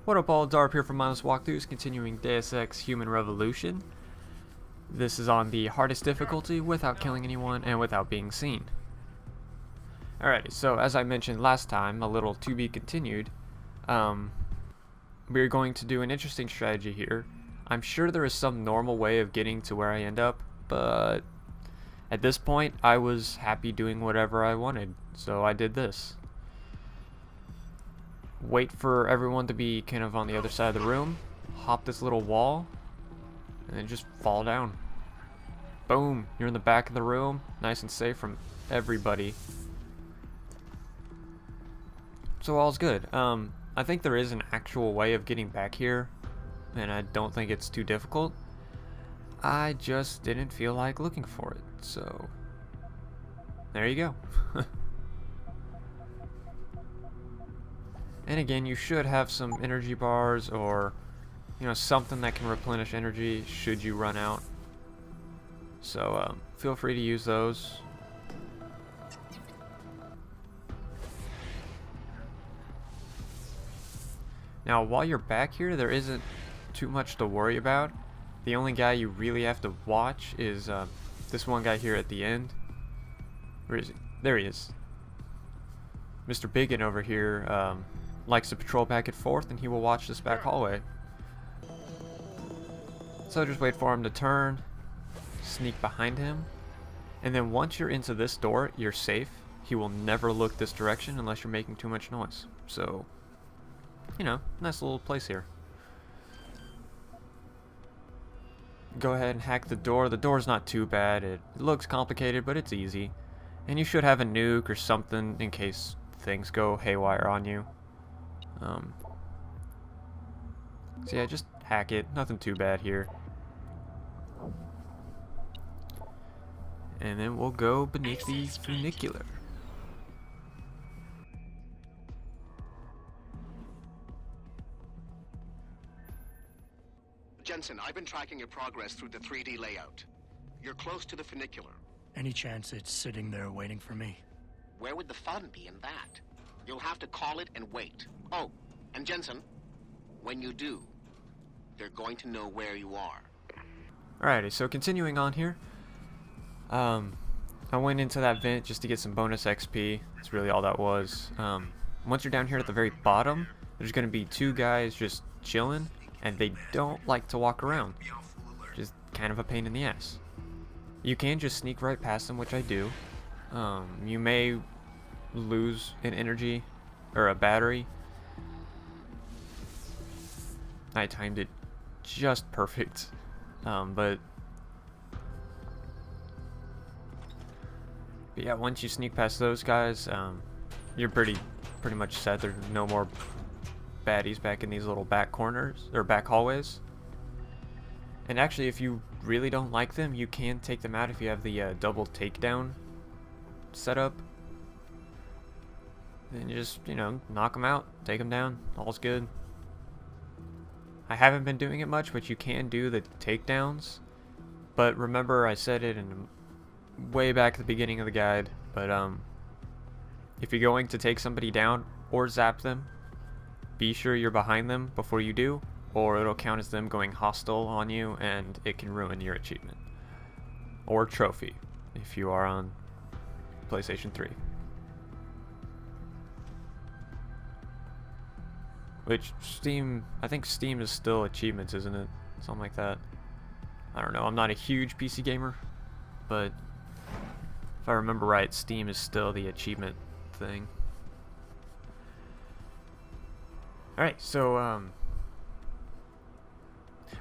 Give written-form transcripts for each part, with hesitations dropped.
What up all, Darp here from Mindless Walkthroughs, continuing Deus Ex Human Revolution. This is on the hardest difficulty without killing anyone and without being seen. Alrighty, so as I mentioned last time, a little to be continued, we're going to do an interesting strategy here. I'm sure there is some normal way of getting to where I end up, but at this point I was happy doing whatever I wanted, so I did this. Wait for everyone to be kind of on the other side of the room, hop this little wall, and then just fall down. Boom, you're in the back of the room, nice and safe from everybody. So all's good. I think there is an actual way of getting back here, and I don't think it's too difficult. I just didn't feel like looking for it, so there you go. And again, you should have some energy bars or, you know, something that can replenish energy should you run out. So feel free to use those. Now, while you're back here, there isn't too much to worry about. The only guy you really have to watch is this one guy here at the end. Where is he? There he is. Mr. Biggin over here likes to patrol back and forth, and he will watch this back hallway. So just wait for him to turn, sneak behind him, and then once you're into this door, you're safe. He will never look this direction unless you're making too much noise. So, you know, nice little place here. Go ahead and hack the door. The door's not too bad. It looks complicated, but it's easy. And you should have a nuke or something in case things go haywire on you. So yeah, just hack it. Nothing too bad here. And then we'll go beneath the funicular. Jensen, I've been tracking your progress through the 3D layout. You're close to the funicular. Any chance it's sitting there waiting for me? Where would the fun be in that? You'll have to call it and wait. Oh, and Jensen, when you do, they're going to know where you are. Alrighty, so continuing on here. I went into that vent just to get some bonus XP. That's really all that was. Once you're down here at the very bottom, there's going to be two guys just chilling, and they don't like to walk around. Just kind of a pain in the ass. You can just sneak right past them, which I do. You may lose an energy or a battery. I timed it just perfect, but yeah, once you sneak past those guys, you're pretty much set. There's no more baddies back in these little back corners or back hallways. And actually, if you really don't like them, you can take them out if you have the double takedown set up. Then you just, you know, knock them out, take them down, all's good. I haven't been doing it much, but you can do the takedowns. But remember, I said it in way back at the beginning of the guide, but if you're going to take somebody down or zap them, be sure you're behind them before you do, or it'll count as them going hostile on you, and it can ruin your achievement. Or trophy, if you are on PlayStation 3. Which, Steam, I think Steam is still achievements, isn't it? Something like that. I don't know, I'm not a huge PC gamer, but if I remember right, Steam is still the achievement thing. Alright, so,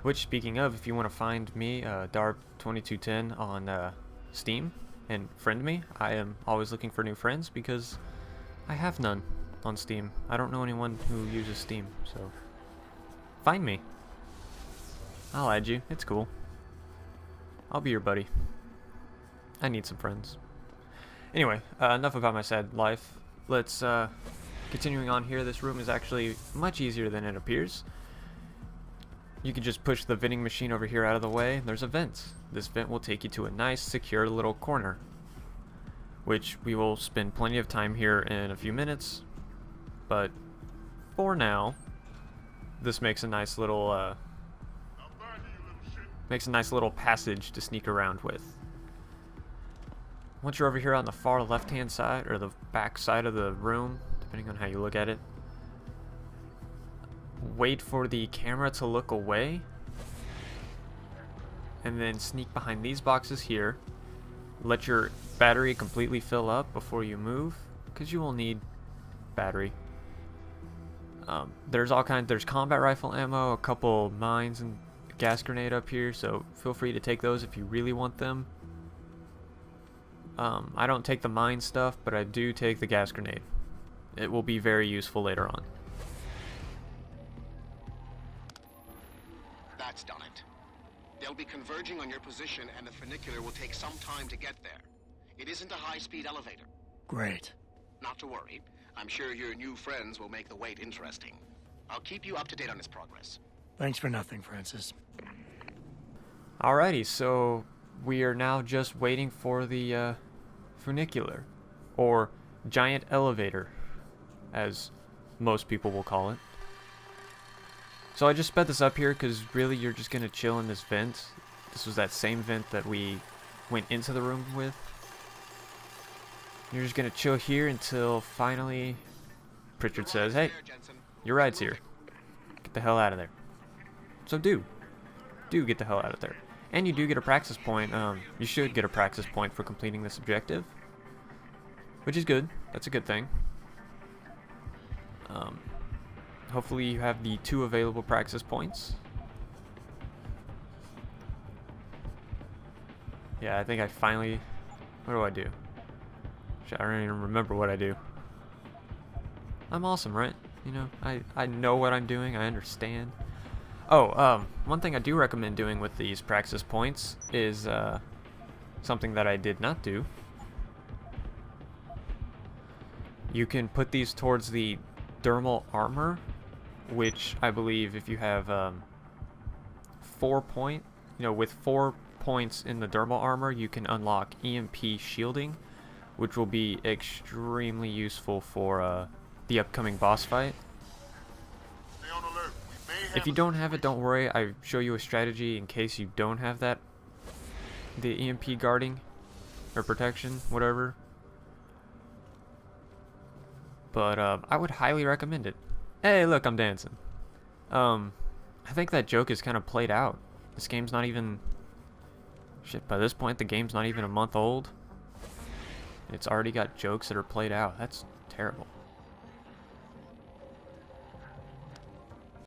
which, speaking of, if you want to find me, Darp2210 on Steam, and friend me, I am always looking for new friends, because I have none on Steam. I don't know anyone who uses Steam, so find me. I'll add you, it's cool. I'll be your buddy. I need some friends. Anyway, enough about my sad life. Let's, continuing on here, this room is actually much easier than it appears. You can just push the vending machine over here out of the way. There's a vent. This vent will take you to a nice, secure little corner, which we will spend plenty of time here in a few minutes. But for now, this makes a nice little passage to sneak around with. Once you're over here on the far left-hand side, or the back side of the room, depending on how you look at it, wait for the camera to look away, and then sneak behind these boxes here. Let your battery completely fill up before you move, because you will need battery. There's combat rifle ammo, a couple mines, and a gas grenade up here, so feel free to take those if you really want them. I don't take the mine stuff, but I do take the gas grenade. It will be very useful later on. That's done it. They'll be converging on your position, and the funicular will take some time to get there. It isn't a high-speed elevator. Great. Not to worry. I'm sure your new friends will make the wait interesting. I'll keep you up to date on its progress. Thanks for nothing, Francis. Alrighty, so we are now just waiting for the funicular, or giant elevator, as most people will call it. So I just sped this up here because really you're just going to chill in this vent. This was that same vent that we went into the room with. You're just going to chill here until finally Pritchard says, hey, your ride's here. Get the hell out of there. So do get the hell out of there. And you do get a praxis point. You should get a praxis point for completing this objective, which is good. That's a good thing. Hopefully you have the 2 available praxis points. Yeah, I think I finally... What do I do? Shit, I don't even remember what I do. I'm awesome, right? You know, I know what I'm doing. I understand. Oh, one thing I do recommend doing with these praxis points is something that I did not do. You can put these towards the dermal armor, which I believe if you have 4 point, with 4 points in the dermal armor, you can unlock EMP shielding, which will be extremely useful for the upcoming boss fight. If you don't have it, don't worry. I show you a strategy in case you don't have that. The EMP guarding or protection, whatever. But I would highly recommend it. Hey, look, I'm dancing. I think that joke is kind of played out. This game's not even... Shit, by this point, the game's not even a month old. It's already got jokes that are played out. That's terrible.